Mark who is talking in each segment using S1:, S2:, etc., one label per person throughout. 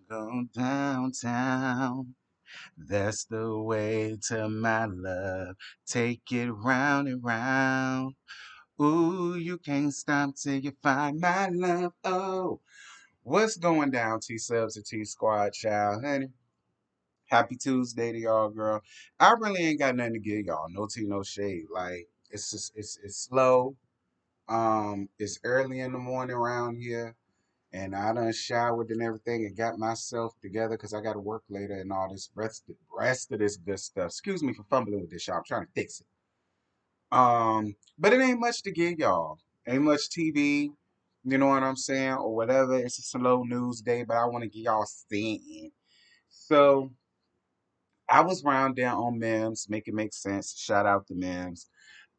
S1: Go downtown. That's the way to my love. Take it round and round. Ooh, you can't stop till you find my love. Oh, what's going down, T Subs and T Squad, child, honey? Happy Tuesday to y'all, girl. I really ain't got nothing to give y'all. No tea, no shade. Like it's just it's slow. It's early in the morning around here. And I done showered and everything and got myself together because I got to work later and all this rest of this good stuff. Excuse me for fumbling with this, y'all. I'm trying to fix it. But it ain't much to give y'all. Ain't much TV, you know what I'm saying, or whatever. It's a slow news day, but I want to get y'all seeing. So I was round down on Mims, make it make sense. Shout out to Mims.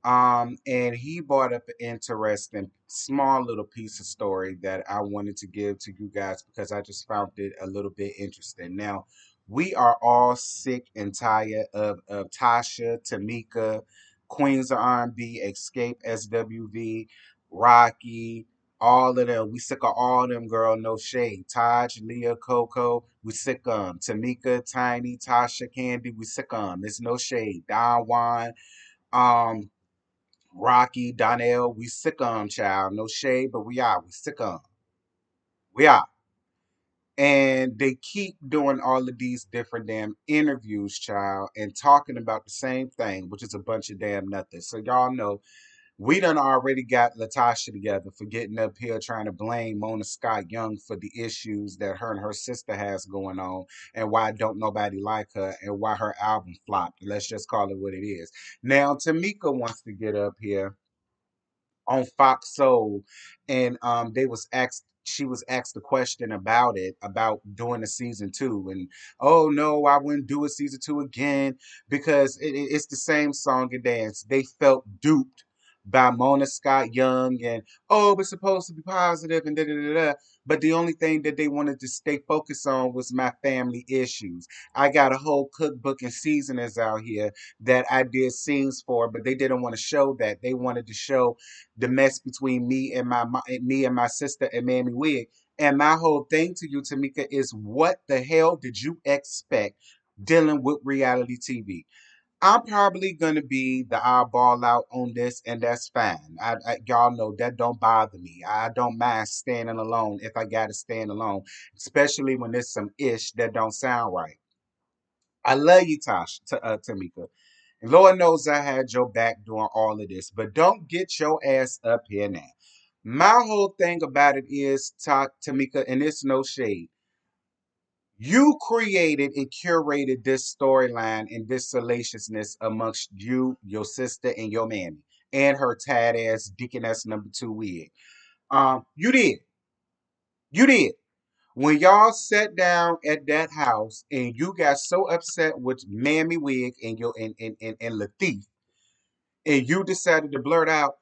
S1: And he brought up an interesting small little piece of story that I wanted to give to you guys because I just found it a little bit interesting. Now, we are all sick and tired of Tasha, Tamika, Queens of R&B, Escape SWV, Rocky, all of them. We sick of all them, girl. No shade. Taj, Leah, Coco, we sick of them. Tamika, Tiny, Tasha, Candy, we sick of them. It's no shade. Don Juan. Um, Rocky, Donnell, we sick on child. No shade, but we are. We sick on. We are. And they keep doing all of these different damn interviews, child, and talking about the same thing, which is a bunch of damn nothing. So y'all know we done already got Latasha together for getting up here trying to blame Mona Scott Young for the issues that her and her sister has going on and why don't nobody like her and why her album flopped. Let's just call it what it is. Now Tamika wants to get up here on Fox Soul, and they was asked. She was asked a question about it, about doing a season two, and oh no, I wouldn't do a season two again because it's the same song and dance. They felt duped by Mona Scott Young, and oh, it's supposed to be positive and da da da da. But the only thing that they wanted to stay focused on was my family issues. I got a whole cookbook and seasonings out here that I did scenes for, but they didn't want to show that. They wanted to show the mess between me and my sister and Mammy Wig. And my whole thing to you, Tamika, is what the hell did you expect dealing with reality TV? I'm probably gonna be the eyeball out on this, and that's fine. Y'all know that don't bother me. I don't mind standing alone if I gotta stand alone, especially when there's some ish that don't sound right. I love you, Tamika. And Lord knows I had your back doing all of this, but don't get your ass up here now. My whole thing about it is, Tamika, and it's no shade. You created and curated this storyline and this salaciousness amongst you, your sister, and your mammy, and her tad ass deaconess number two wig. You did. You did. When y'all sat down at that house and you got so upset with Mammy Wig and your and Latif, and you decided to blurt out,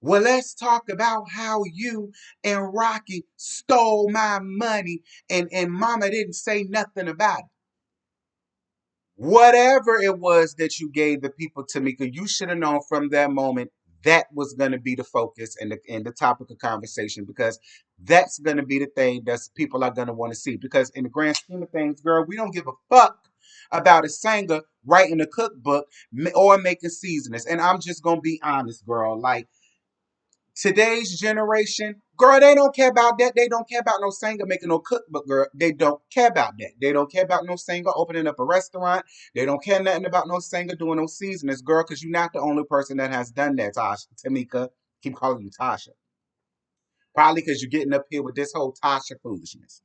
S1: well, let's talk about how you and Rocky stole my money and Mama didn't say nothing about it. Whatever it was that you gave the people, Tamika, you should have known from that moment that was going to be the focus and the topic of conversation because that's going to be the thing that people are going to want to see. Because in the grand scheme of things, girl, we don't give a fuck about a singer writing a cookbook or making seasonings. And I'm just going to be honest, girl. Like, today's generation, girl, they don't care about that. They don't care about no singer making no cookbook, girl. They don't care about that. They don't care about no singer opening up a restaurant. They don't care nothing about no singer doing no seasonings, girl, because you're not the only person that has done that, Tasha. Tamika, keep calling you Tasha. Probably because you're getting up here with this whole Tasha foolishness.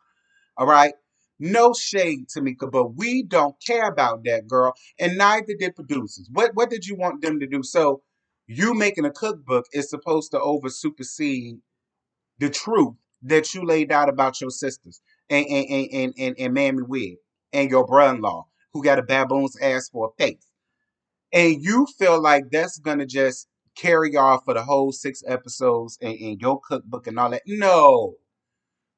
S1: All right? No shade, Tamika, but we don't care about that, girl. And neither did producers. What did you want them to do? So you making a cookbook is supposed to over supersede the truth that you laid out about your sisters and Mammy Wig and your brother-in-law who got a baboon's ass for a face. And you feel like that's gonna just carry off for the whole 6 episodes and your cookbook and all that. No.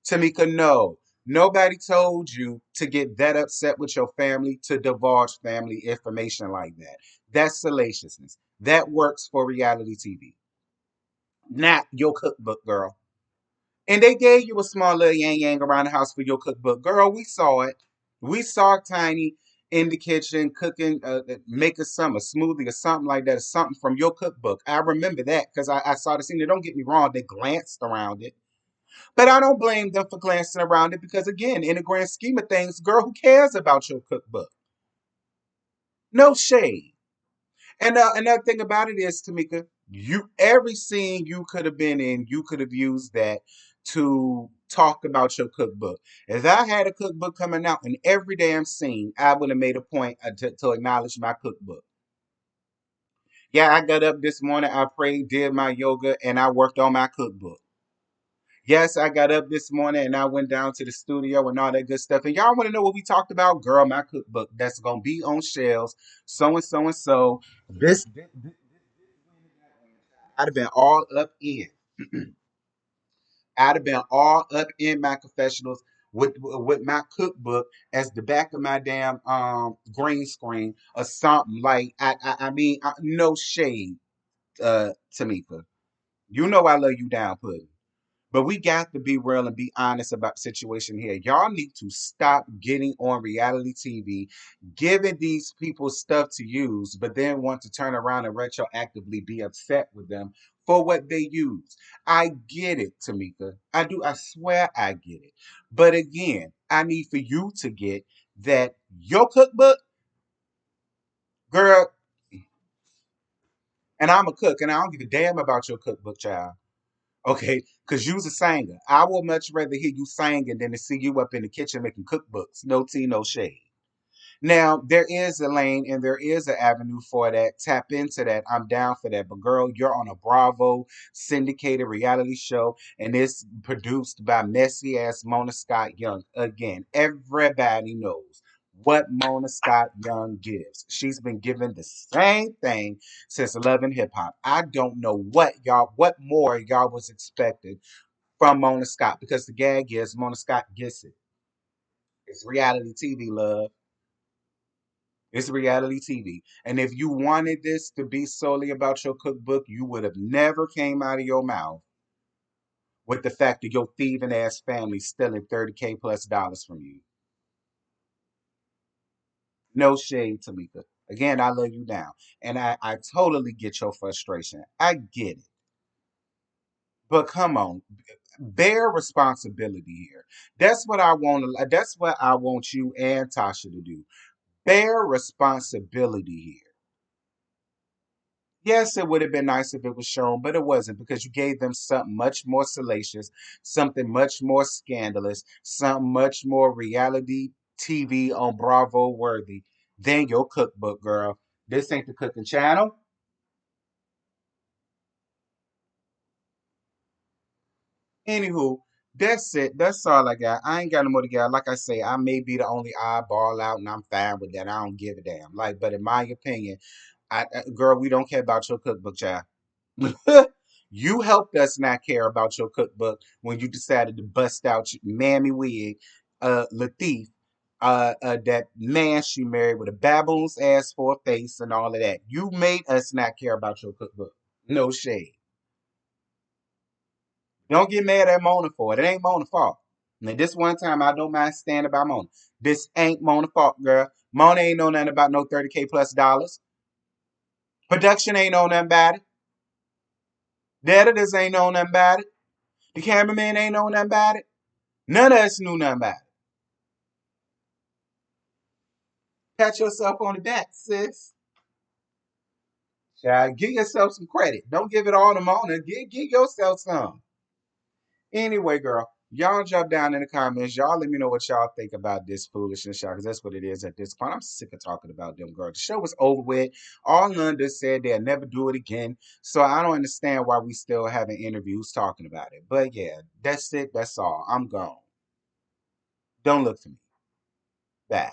S1: Tamika, no. Nobody told you to get that upset with your family to divulge family information like that. That's salaciousness. That works for reality TV, not your cookbook, girl. And they gave you a small little yang yang around the house for your cookbook. Girl, we saw it. We saw Tiny in the kitchen cooking, making some, a smoothie or something like that, or something from your cookbook. I remember that because I saw the scene. Now, don't get me wrong, they glanced around it. But I don't blame them for glancing around it because, again, in the grand scheme of things, girl, who cares about your cookbook? No shade. And another thing about it is, Tamika, you every scene you could have been in, you could have used that to talk about your cookbook. If I had a cookbook coming out in every damn scene, I would have made a point to acknowledge my cookbook. Yeah, I got up this morning, I prayed, did my yoga, and I worked on my cookbook. Yes, I got up this morning and I went down to the studio and all that good stuff. And y'all want to know what we talked about? Girl, my cookbook that's gonna be on shelves. So and so and so. This I'd have been all up in. I'd have been all up in my confessionals with my cookbook as the back of my damn green screen or something. Like no shade, Tamika. You know I love you down, pudding. But we got to be real and be honest about the situation here. Y'all need to stop getting on reality TV, giving these people stuff to use, but then want to turn around and retroactively be upset with them for what they use. I get it, Tamika. I do. I swear I get it. But again, I need for you to get that your cookbook, girl, and I'm a cook, and I don't give a damn about your cookbook, child. Okay, because you's a singer. I would much rather hear you singing than to see you up in the kitchen making cookbooks. No tea, no shade. Now, there is a lane and there is an avenue for that. Tap into that. I'm down for that. But girl, you're on a Bravo syndicated reality show and it's produced by messy ass Mona Scott Young. Again, everybody knows what Mona Scott Young gives. She's been given the same thing since Love and Hip Hop. I don't know what more y'all was expected from Mona Scott because the gag is Mona Scott gets it. It's reality TV, love. It's reality TV. And if you wanted this to be solely about your cookbook, you would have never came out of your mouth with the fact that your thieving ass family stealing 30K plus dollars from you. No shade, Tamika. Again, I love you down. And I totally get your frustration. I get it. But come on, bear responsibility here. That's what I want you and Tasha to do. Bear responsibility here. Yes, it would have been nice if it was shown, but it wasn't because you gave them something much more salacious, something much more scandalous, something much more reality TV on Bravo worthy than your cookbook, girl. This ain't the cooking channel. Anywho, that's it. That's all I got. I ain't got no more to get. Like I say, I may be the only eyeball out, and I'm fine with that. I don't give a damn. Like, but in my opinion, girl, we don't care about your cookbook, child. You helped us not care about your cookbook when you decided to bust out your mammy wig, Latif, that man she married with a baboon's ass for a face and all of that. You made us not care about your cookbook. No shade. Don't get mad at Mona for it. It ain't Mona's fault. Now, this one time, I don't mind standing by Mona. This ain't Mona's fault, girl. Mona ain't know nothing about no 30K plus dollars. Production ain't know nothing about it. The editors ain't know nothing about it. The cameraman ain't know nothing about it. None of us knew nothing about it. Pat yourself on the back, sis. Child, give yourself some credit. Don't give it all to Mona. Give yourself some. Anyway, girl, y'all drop down in the comments. Y'all let me know what y'all think about this foolishness, y'all, because that's what it is at this point. I'm sick of talking about them, girl. The show was over with. All London said they'll never do it again. So I don't understand why we still having interviews talking about it. But yeah, that's it. That's all. I'm gone. Don't look for me. Bye.